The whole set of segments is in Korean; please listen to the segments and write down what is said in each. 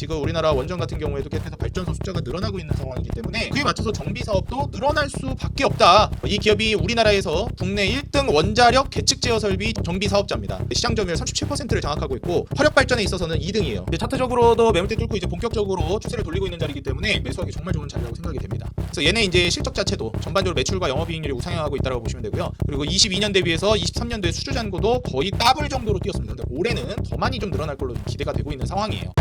지금 우리나라 원전 같은 경우에도 계속해서 발전소 숫자가 늘어나고 있는 상황이기 때문에 그에 맞춰서 정비 사업도 늘어날 수밖에 없다. 이 기업이 우리나라에서 국내 1등 원자력 계측 제어 설비 정비 사업자입니다. 시장 점유율 37%를 장악하고 있고 화력 발전에 있어서는 2등이에요. 차트적으로도 매물대 뚫고 이제 본격적으로 추세를 돌리고 있는 자리이기 때문에 매수하기 정말 좋은 자리라고 생각이 됩니다. 그래서 얘네 이제 실적 자체도 전반적으로 매출과 영업이익률이 우상향하고 있다고 보시면 되고요. 그리고 22년 대비해서 23년도에 수주 잔고도 거의 더블 정도로 뛰었습니다. 근데 올해는 더 많이 좀 늘어날 걸로 기대가 되고 있는 상황이에요.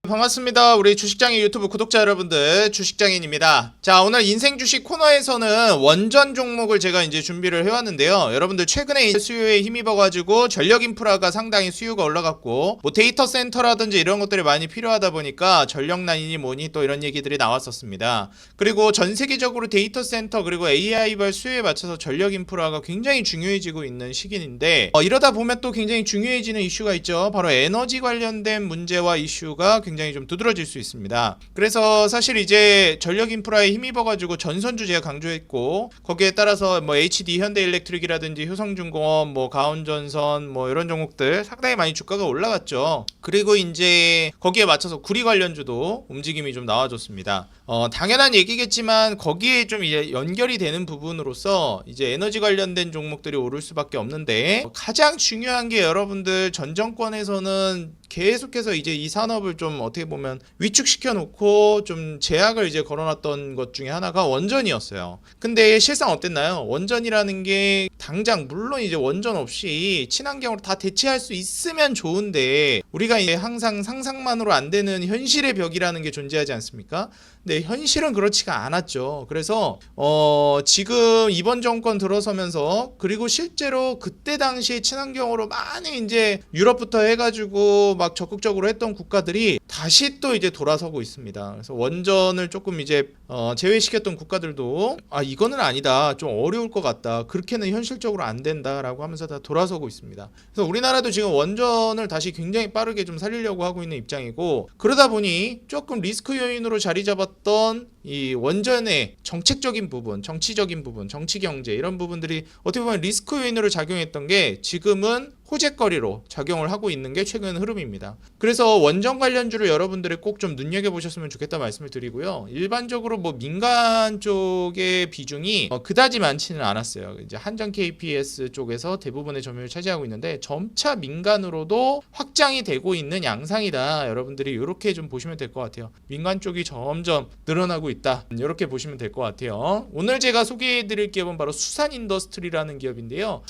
반갑습니다. 우리 주식장인 유튜브 구독자 여러분들, 주식장인입니다. 자, 오늘 인생 주식 코너에서는 원전 종목을 제가 이제 준비를 해왔는데요. 여러분들 최근에 수요에 힘입어가지고 전력 인프라가 상당히 수요가 올라갔고 뭐 데이터 센터라든지 이런 것들이 많이 필요하다 보니까 전력 라인이 뭐니 또 이런 얘기들이 나왔었습니다. 그리고 전 세계적으로 데이터 센터 그리고 AI발 수요에 맞춰서 전력 인프라가 굉장히 중요해지고 있는 시기인데 이러다 보면 또 굉장히 중요해지는 이슈가 있죠. 바로 에너지 관련된 문제와 이슈가 굉장히 좀 두드러질 수 있습니다. 그래서 사실 이제 전력 인프라에 힘입어가지고 전선주 제가 강조했고 거기에 따라서 뭐 HD 현대일렉트릭이라든지 효성중공업, 뭐 가온전선 뭐 이런 종목들 상당히 많이 주가가 올라갔죠. 그리고 이제 거기에 맞춰서 구리 관련주도 움직임이 좀 나와줬습니다. 당연한 얘기겠지만 거기에 좀 이제 연결이 되는 부분으로서 이제 에너지 관련된 종목들이 오를 수밖에 없는데 가장 중요한 게 여러분들 전 정권에서는 계속해서 이제 이 산업을 좀 어떻게 보면 위축시켜 놓고 좀 제약을 이제 걸어놨던 것 중에 하나가 원전이었어요. 근데 실상 어땠나요? 원전이라는 게 당장 물론 이제 원전 없이 친환경으로 다 대체할 수 있으면 좋은데 우리가 이제 항상 상상만으로 안 되는 현실의 벽이라는 게 존재하지 않습니까? 근데 현실은 그렇지가 않았죠. 그래서 지금 이번 정권 들어서면서 그리고 실제로 그때 당시에 친환경으로 많이 이제 유럽부터 해가지고 막 적극적으로 했던 국가들이 다시 또 이제 돌아서고 있습니다. 그래서 원전을 조금 이제 제외시켰던 국가들도 이거는 아니다, 좀 어려울 것 같다, 그렇게는 현실적으로 안 된다라고 하면서 다 돌아서고 있습니다. 그래서 우리나라도 지금 원전을 다시 굉장히 빠르게 좀 살리려고 하고 있는 입장이고 그러다 보니 조금 리스크 요인으로 자리 잡았던 이 원전의 정책적인 부분, 정치적인 부분, 정치 경제 이런 부분들이 어떻게 보면 리스크 요인으로 작용했던 게 지금은 호재거리로 작용을 하고 있는 게 최근 흐름입니다. 그래서 원전 관련주를 여러분들이 꼭 좀 눈여겨보셨으면 좋겠다 말씀을 드리고요. 일반적으로 뭐 민간 쪽의 비중이 그다지 많지는 않았어요. 이제 한전 KPS 쪽에서 대부분의 점유율을 차지하고 있는데 점차 민간으로도 확장이 되고 있는 양상이다. 여러분들이 이렇게 좀 보시면 될 것 같아요. 민간 쪽이 점점 늘어나고 있다. 이렇게 보시면 될 것 같아요. 오늘 제가 소개해드릴 기업은 바로 수산인더스트리라는 기업인데요.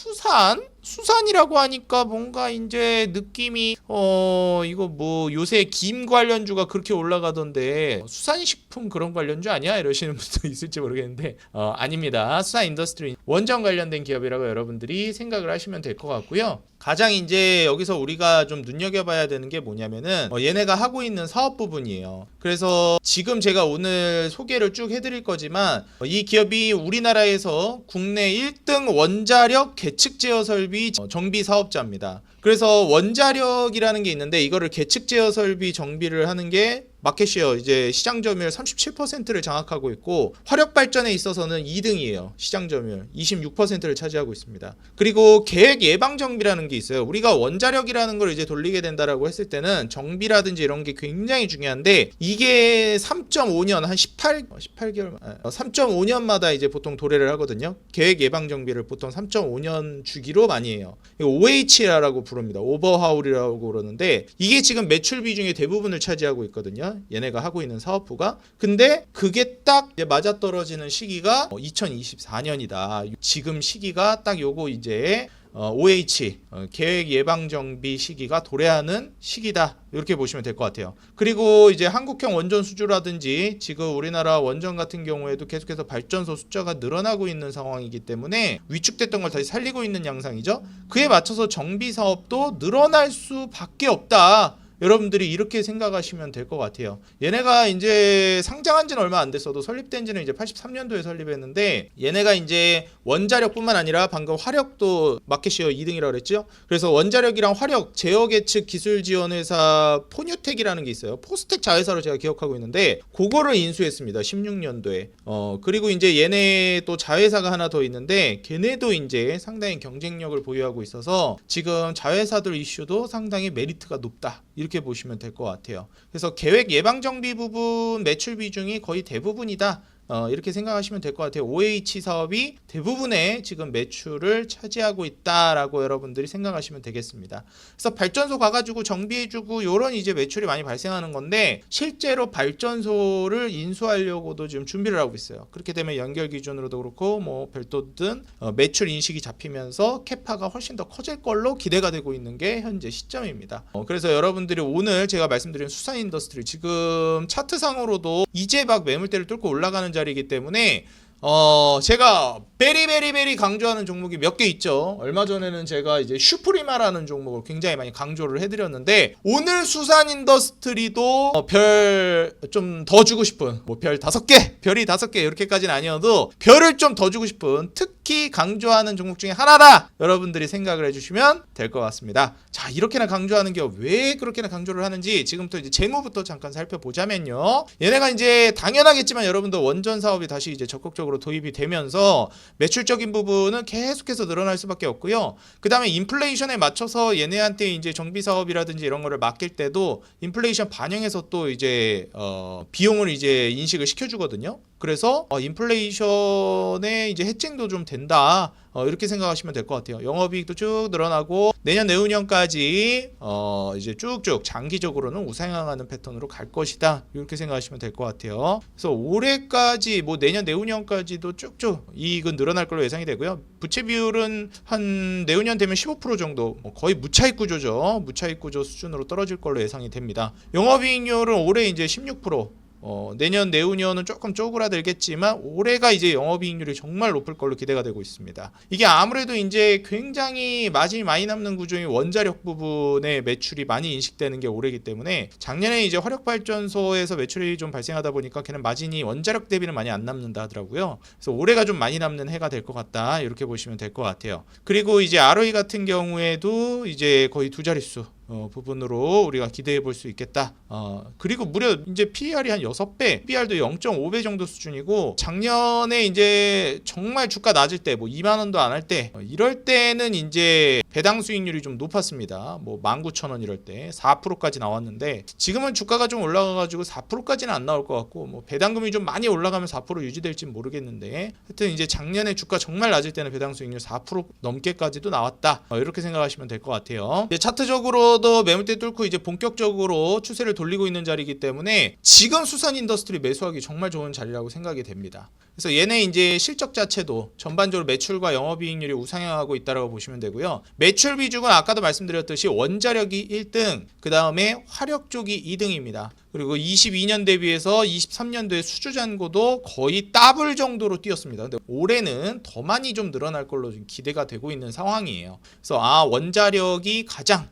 수산이라고 하니까 뭔가 이제 느낌이 이거 뭐 요새 김 관련주가 그렇게 올라가던데 수산식품 그런 관련주 아니야? 이러시는 분도 있을지 모르겠는데 아닙니다. 수산인더스트리 원전 관련된 기업이라고 여러분들이 생각을 하시면 될 것 같고요. 가장 이제 여기서 우리가 좀 눈여겨봐야 되는 게 뭐냐면은 얘네가 하고 있는 사업 부분이에요. 그래서 지금 제가 오늘 소개를 쭉 해드릴 거지만 이 기업이 우리나라에서 국내 1등 원자력 계측 제어 설비 정비 사업자입니다. 그래서 원자력이라는 게 있는데 이거를 계측 제어 설비 정비를 하는 게 마켓시어 이제 시장 점유율 37%를 장악하고 있고 화력 발전에 있어서는 2등이에요. 시장 점유율 26%를 차지하고 있습니다. 그리고 계획 예방 정비라는 게 있어요. 우리가 원자력이라는 걸 이제 돌리게 된다라고 했을 때는 정비라든지 이런 게 굉장히 중요한데 이게 3.5년 한 18개월 3.5년마다 이제 보통 도래를 하거든요. 계획 예방 정비를 보통 3.5년 주기로 많이 해요. 이거 OH라고 부릅니다. 오버하울이라고 그러는데 이게 지금 매출 비중의 대부분을 차지하고 있거든요. 얘네가 하고 있는 사업부가. 근데 그게 딱 이제 맞아떨어지는 시기가 2024년이다. 지금 시기가 딱 요거 이제 OH 계획 예방 정비 시기가 도래하는 시기다. 이렇게 보시면 될 것 같아요. 그리고 이제 한국형 원전 수주라든지 지금 우리나라 원전 같은 경우에도 계속해서 발전소 숫자가 늘어나고 있는 상황이기 때문에 위축됐던 걸 다시 살리고 있는 양상이죠. 그에 맞춰서 정비 사업도 늘어날 수밖에 없다. 여러분들이 이렇게 생각하시면 될 것 같아요. 얘네가 이제 상장한 지는 얼마 안 됐어도 설립된 지는 이제 83년도에 설립했는데 얘네가 이제 원자력뿐만 아니라 방금 화력도 마켓시어 2등이라고 그랬죠. 그래서 원자력이랑 화력 제어 예측 기술 지원 회사 포뉴텍이라는 게 있어요. 포스텍 자회사로 제가 기억하고 있는데 그거를 인수했습니다. 16년도에. 그리고 이제 얘네 또 자회사가 하나 더 있는데 걔네도 이제 상당히 경쟁력을 보유하고 있어서 지금 자회사들 이슈도 상당히 메리트가 높다. 이렇게 보시면 될 것 같아요. 그래서 계획 예방 정비 부분 매출 비중이 거의 대부분이다. 이렇게 생각하시면 될 것 같아요. OH 사업이 대부분의 지금 매출을 차지하고 있다라고 여러분들이 생각하시면 되겠습니다. 그래서 발전소 가가지고 정비해주고 이런 이제 매출이 많이 발생하는 건데 실제로 발전소를 인수하려고도 지금 준비를 하고 있어요. 그렇게 되면 연결 기준으로도 그렇고 뭐 별도든 매출 인식이 잡히면서 캐파가 훨씬 더 커질 걸로 기대가 되고 있는 게 현재 시점입니다. 그래서 여러분들이 오늘 제가 말씀드린 수산인더스트리 지금 차트상으로도 이제 막 매물대를 뚫고 올라가는 자리이기 때문에 제가 베리 강조하는 종목이 몇 개 있죠. 얼마 전에는 제가 이제 슈프리마라는 종목을 굉장히 많이 강조를 해드렸는데 오늘 수산인더스트리도 별 좀 더 주고 싶은 뭐 별 5개, 별이 5개 이렇게까지는 아니어도 별을 좀 더 주고 싶은 특히 강조하는 종목 중에 하나다. 여러분들이 생각을 해주시면 될 것 같습니다. 자, 이렇게나 강조하는 게 왜 그렇게나 강조를 하는지 지금부터 이제 재무부터 잠깐 살펴보자면요. 얘네가 이제 당연하겠지만 여러분들 원전 사업이 다시 이제 적극적으로 도입이 되면서 매출적인 부분은 계속해서 늘어날 수밖에 없고요. 그 다음에 인플레이션에 맞춰서 얘네한테 이제 정비 사업이라든지 이런 거를 맡길 때도 인플레이션 반영해서 또 이제 비용을 이제 인식을 시켜주거든요. 그래서 인플레이션에 이제 해칭도 좀 된다. 이렇게 생각하시면 될 것 같아요. 영업이익도 쭉 늘어나고 내년 내후년까지 이제 쭉쭉 장기적으로는 우상향하는 패턴으로 갈 것이다. 이렇게 생각하시면 될 것 같아요. 그래서 올해까지 뭐 내년 내후년까지도 쭉쭉 이익은 늘어날 걸로 예상이 되고요. 부채 비율은 한 내후년 되면 15% 정도 거의 무차익 구조죠. 무차익 구조 수준으로 떨어질 걸로 예상이 됩니다. 영업이익률은 올해 이제 16%. 내년 내후년은 조금 쪼그라들겠지만 올해가 이제 영업이익률이 정말 높을 걸로 기대가 되고 있습니다. 이게 아무래도 이제 굉장히 마진이 많이 남는 구조인 원자력 부분의 매출이 많이 인식되는 게 올해이기 때문에 작년에 이제 화력발전소에서 매출이 좀 발생하다 보니까 걔는 마진이 원자력 대비는 많이 안 남는다 하더라고요. 그래서 올해가 좀 많이 남는 해가 될 것 같다 이렇게 보시면 될 것 같아요. 그리고 이제 ROE 같은 경우에도 이제 거의 두 자릿수 부분으로 우리가 기대해 볼 수 있겠다. 그리고 무려 이제 PER이 한 6배, PBR도 0.5배 정도 수준이고 작년에 이제 정말 주가 낮을 때 뭐 2만 원도 안 할 때 이럴 때는 이제 배당 수익률이 좀 높았습니다. 뭐 19,000원 이럴 때 4%까지 나왔는데 지금은 주가가 좀 올라가 가지고 4%까지는 안 나올 것 같고 뭐 배당금이 좀 많이 올라가면 4% 유지될지는 모르겠는데 하여튼 이제 작년에 주가 정말 낮을 때는 배당 수익률 4% 넘게까지도 나왔다. 이렇게 생각하시면 될 것 같아요. 이제 차트적으로도 매물대 뚫고 이제 본격적으로 추세를 돌리고 있는 자리이기 때문에 지금 수산인더스트리 매수하기 정말 좋은 자리라고 생각이 됩니다. 그래서 얘네 이제 실적 자체도 전반적으로 매출과 영업이익률이 우상향하고 있다고 보시면 되고요. 매출 비중은 아까도 말씀드렸듯이 원자력이 1등, 그 다음에 화력 쪽이 2등입니다. 그리고 22년 대비해서 23년도에 수주 잔고도 거의 더블 정도로 뛰었습니다. 근데 올해는 더 많이 좀 늘어날 걸로 기대가 되고 있는 상황이에요. 그래서 원자력이 가장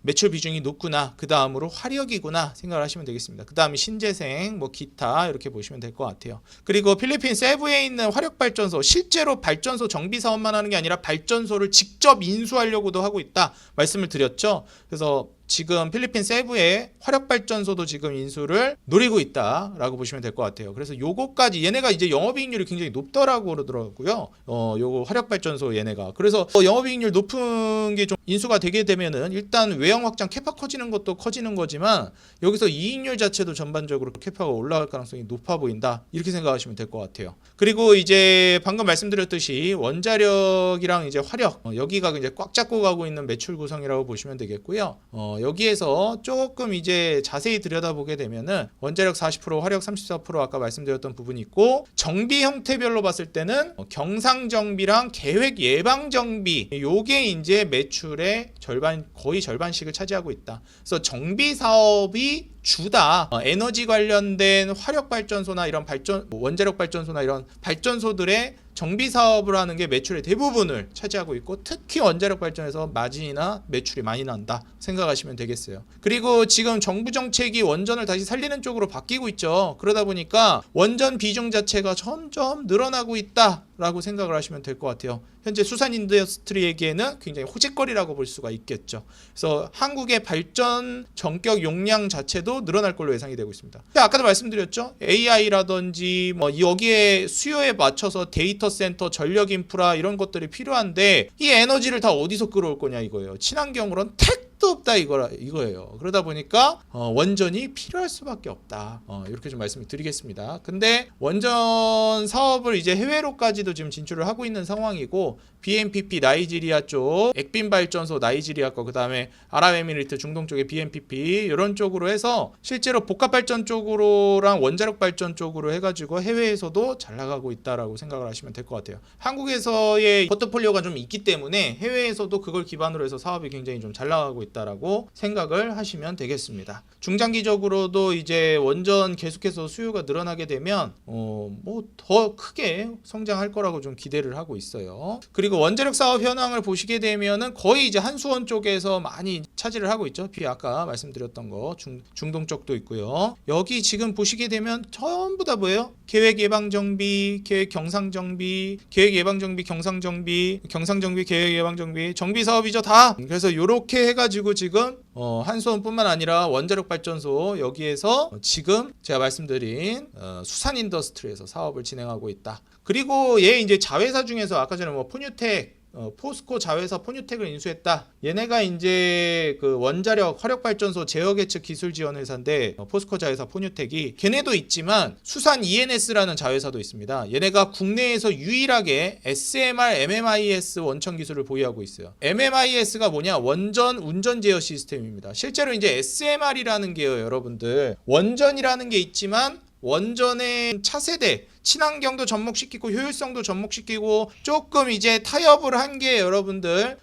매출 비중이 높구나. 그 다음으로 화력이구나 생각을 하시면 되겠습니다. 그 다음에 신재생, 뭐 기타 이렇게 보시면 될 것 같아요. 그리고 필리핀 세부에 있는 화력발전소 실제로 발전소 정비 사업만 하는 게 아니라 발전소를 직접 인수하려고도 하고 있다 말씀을 드렸죠. 그래서 지금 필리핀 세부의 화력발전소도 지금 인수를 노리고 있다라고 보시면 될 것 같아요. 그래서 요거까지 얘네가 이제 영업이익률이 굉장히 높더라고 그러더라고요. 요거 화력발전소 얘네가. 그래서 영업이익률 높은 게 좀 인수가 되게 되면은 일단 외형 확장 캐파 커지는 것도 커지는 거지만 여기서 이익률 자체도 전반적으로 캐파가 올라갈 가능성이 높아 보인다. 이렇게 생각하시면 될 것 같아요. 그리고 이제 방금 말씀드렸듯이 원자력이랑 이제 화력 여기가 이제 꽉 잡고 가고 있는 매출 구성이라고 보시면 되겠고요. 여기에서 조금 이제 자세히 들여다보게 되면은 원자력 40%, 화력 34% 아까 말씀드렸던 부분이 있고 정비 형태별로 봤을 때는 경상 정비랑 계획 예방 정비 요게 이제 매출의 절반 거의 절반씩을 차지하고 있다. 그래서 정비 사업이 주다. 에너지 관련된 화력 발전소나 이런 원자력 발전소나 이런 발전소들의 정비 사업을 하는 게 매출의 대부분을 차지하고 있고, 특히 원자력 발전에서 마진이나 매출이 많이 난다 생각하시면 되겠어요. 그리고 지금 정부 정책이 원전을 다시 살리는 쪽으로 바뀌고 있죠. 그러다 보니까 원전 비중 자체가 점점 늘어나고 있다라고 생각을 하시면 될 것 같아요. 현재 수산 인더스트리에게는 굉장히 호재거리라고 볼 수가 있겠죠. 그래서 한국의 발전 전격 용량 자체도 늘어날 걸로 예상이 되고 있습니다. 아까도 말씀드렸죠. AI라든지 뭐 여기에 수요에 맞춰서 데이터 센터, 전력 인프라 이런 것들이 필요한데 이 에너지를 다 어디서 끌어올 거냐 이거예요. 친환경으로는 택도 없다 이거예요. 그러다 보니까 원전이 필요할 수밖에 없다. 이렇게 좀 말씀을 드리겠습니다. 근데 원전 사업을 이제 해외로까지도 지금 진출을 하고 있는 상황이고, BNPP 나이지리아 쪽 액빈 발전소 나이지리아 거, 그다음에 아랍에미리트 중동 쪽의 BNPP 이런 쪽으로 해서 실제로 복합 발전 쪽으로랑 원자력 발전 쪽으로 해가지고 해외에서도 잘 나가고 있다라고 생각을 하시면 될 것 같아요. 한국에서의 포트폴리오가 좀 있기 때문에 해외에서도 그걸 기반으로 해서 사업이 굉장히 좀 잘 나가고 있다라고 생각을 하시면 되겠습니다. 중장기적으로도 이제 원전 계속해서 수요가 늘어나게 되면 뭐 더 크게 성장할 거라고 좀 기대를 하고 있어요. 그리고 원자력 사업 현황을 보시게 되면은 거의 이제 한수원 쪽에서 많이 차지를 하고 있죠. 아까 말씀드렸던 거 중동 쪽도 있고요. 여기 지금 보시게 되면 전부 다 뭐예요? 계획 예방 정비, 계획 경상 정비, 계획 예방 정비, 경상 정비, 경상 정비, 계획 예방 정비, 정비 사업이죠 다. 그래서 이렇게 해가지고 지금 한수원뿐만 아니라 원자력 발전소 여기에서 지금 제가 말씀드린 수산 인더스트리에서 사업을 진행하고 있다. 그리고 얘 이제 자회사 중에서 아까 전에 뭐 포뉴텍 포스코 자회사 포뉴텍을 인수했다. 얘네가 이제 그 원자력 화력 발전소 제어 계측 기술 지원 회사인데, 포스코 자회사 포뉴텍이 걔네도 있지만 수산 ENS라는 자회사도 있습니다. 얘네가 국내에서 유일하게 SMR MMIS 원천 기술을 보유하고 있어요. MMIS가 뭐냐? 원전 운전 제어 시스템입니다. 실제로 이제 SMR이라는 게요, 여러분들. 원전이라는 게 있지만 원전의 차세대 친환경도 접목시키고 효율성도 접목시키고 조금 이제 타협을 한 게 여러분들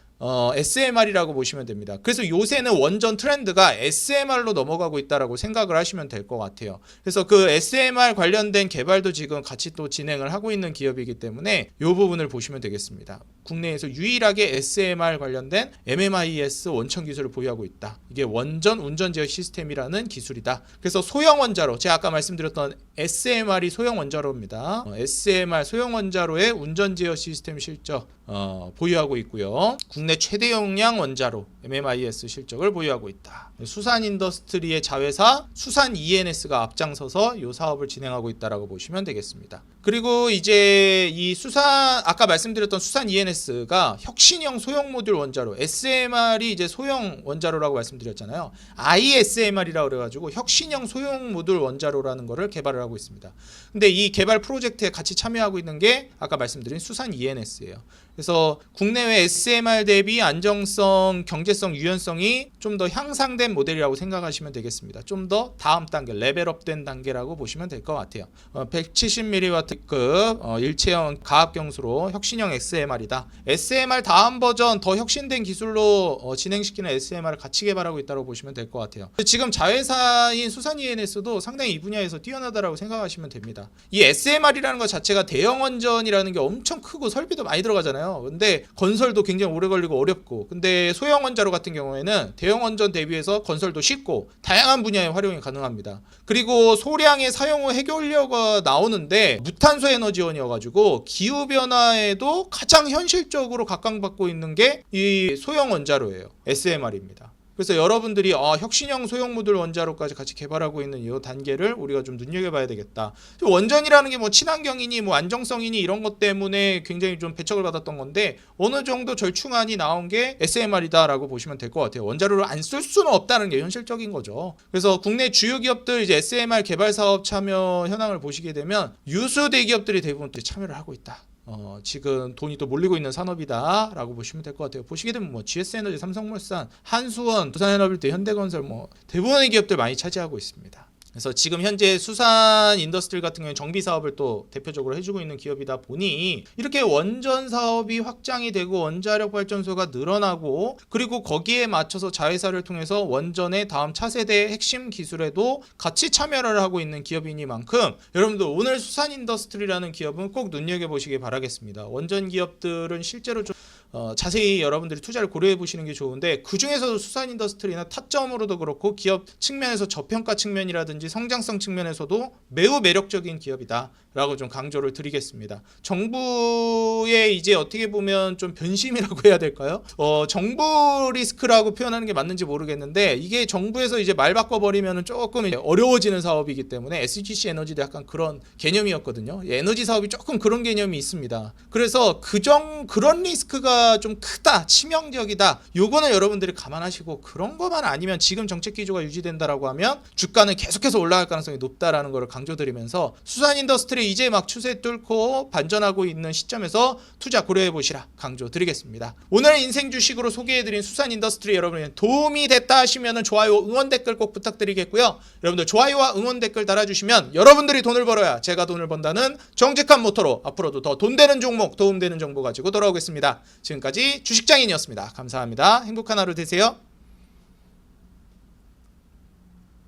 SMR이라고 보시면 됩니다. 그래서 요새는 원전 트렌드가 SMR로 넘어가고 있다라고 생각을 하시면 될 것 같아요. 그래서 그 SMR 관련된 개발도 지금 같이 또 진행을 하고 있는 기업이기 때문에 이 부분을 보시면 되겠습니다. 국내에서 유일하게 SMR 관련된 MMIS 원천 기술을 보유하고 있다. 이게 원전 운전 제어 시스템이라는 기술이다. 그래서 소형 원자로, 제가 아까 말씀드렸던 SMR이 소형 원자로입니다. SMR 소형 원자로의 운전 제어 시스템 실적 보유하고 있고요. 국내 최대 용량 원자로 MMIS 실적을 보유하고 있다. 수산 인더스트리의 자회사 수산 ENS가 앞장서서 이 사업을 진행하고 있다라고 보시면 되겠습니다. 그리고 이제 이 아까 말씀드렸던 수산 ENS가 혁신형 소형 모듈 원자로, SMR이 이제 소형 원자로라고 말씀드렸잖아요. ISMR이라고 그래가지고 혁신형 소형 모듈 원자로라는 거를 개발을 하고 있습니다. 근데 이 개발 프로젝트에 같이 참여하고 있는 게 아까 말씀드린 수산 ENS예요. 그래서 국내외 SMR 대비 안정성, 경제성, 유연성이 좀 더 향상된 모델이라고 생각하시면 되겠습니다. 좀 더 다음 단계, 레벨업된 단계라고 보시면 될 것 같아요. 170mW급 일체형 가압경수로 혁신형 SMR이다. SMR 다음 버전 더 혁신된 기술로 진행시키는 SMR을 같이 개발하고 있다고 보시면 될 것 같아요. 지금 자회사인 수산 ENS도 상당히 이 분야에서 뛰어나다라고 생각하시면 됩니다. 이 SMR이라는 것 자체가 대형 원전이라는 게 엄청 크고 설비도 많이 들어가잖아요. 근데 건설도 굉장히 오래 걸리고 어렵고, 근데 소형 원자로 같은 경우에는 대형 원전 대비해서 건설도 쉽고 다양한 분야에 활용이 가능합니다. 그리고 소량의 사용 후 해결료가 나오는데 무탄소 에너지원이어가지고 기후변화에도 가장 현실적으로 각광받고 있는 게 이 소형 원자로예요. SMR입니다. 그래서 여러분들이 혁신형 소형 모듈 원자로까지 같이 개발하고 있는 이 단계를 우리가 좀 눈여겨봐야 되겠다. 원전이라는 게 뭐 친환경이니 뭐 안정성이니 이런 것 때문에 굉장히 좀 배척을 받았던 건데 어느 정도 절충안이 나온 게 SMR이다라고 보시면 될 것 같아요. 원자로를 안 쓸 수는 없다는 게 현실적인 거죠. 그래서 국내 주요 기업들 이제 SMR 개발 사업 참여 현황을 보시게 되면 유수 대기업들이 대부분 참여를 하고 있다. 지금 돈이 또 몰리고 있는 산업이다 라고 보시면 될 것 같아요. 보시게 되면 뭐 GS에너지, 삼성물산, 한수원, 두산에너빌드, 현대건설 뭐 대부분의 기업들 많이 차지하고 있습니다. 그래서 지금 현재 수산 인더스트리 같은 경우에 정비 사업을 또 대표적으로 해주고 있는 기업이다 보니 이렇게 원전 사업이 확장이 되고 원자력 발전소가 늘어나고 그리고 거기에 맞춰서 자회사를 통해서 원전의 다음 차세대 핵심 기술에도 같이 참여를 하고 있는 기업이니만큼 여러분들 오늘 수산 인더스트리라는 기업은 꼭 눈여겨보시기 바라겠습니다. 원전 기업들은 실제로 좀 자세히 여러분들이 투자를 고려해 보시는 게 좋은데 그 중에서도 수산 인더스트리나 타점으로도 그렇고 기업 측면에서 저평가 측면이라든지 성장성 측면에서도 매우 매력적인 기업이다 라고 좀 강조를 드리겠습니다. 정부의 이제 어떻게 보면 좀 변심이라고 해야 될까요? 정부 리스크라고 표현하는 게 맞는지 모르겠는데 이게 정부에서 이제 말 바꿔버리면 조금 어려워지는 사업이기 때문에 SGC 에너지도 약간 그런 개념이었거든요. 에너지 사업이 조금 그런 개념이 있습니다. 그래서 그런 리스크가 좀 크다, 치명적이다. 요거는 여러분들이 감안하시고 그런 것만 아니면 지금 정책 기조가 유지된다라고 하면 주가는 계속해서 올라갈 가능성이 높다라는 걸 강조드리면서 수산 인더스트리 이제 막 추세 뚫고 반전하고 있는 시점에서 투자 고려해 보시라 강조드리겠습니다. 오늘 인생 주식으로 소개해드린 수산 인더스트리 여러분의 도움이 됐다 하시면 좋아요, 응원 댓글 꼭 부탁드리겠고요. 여러분들 좋아요와 응원 댓글 달아주시면 여러분들이 돈을 벌어야 제가 돈을 번다는 정직한 모토로 앞으로도 더 돈 되는 종목, 도움되는 정보 가지고 돌아오겠습니다. 지금까지 주식장인이었습니다. 감사합니다. 행복한 하루 되세요.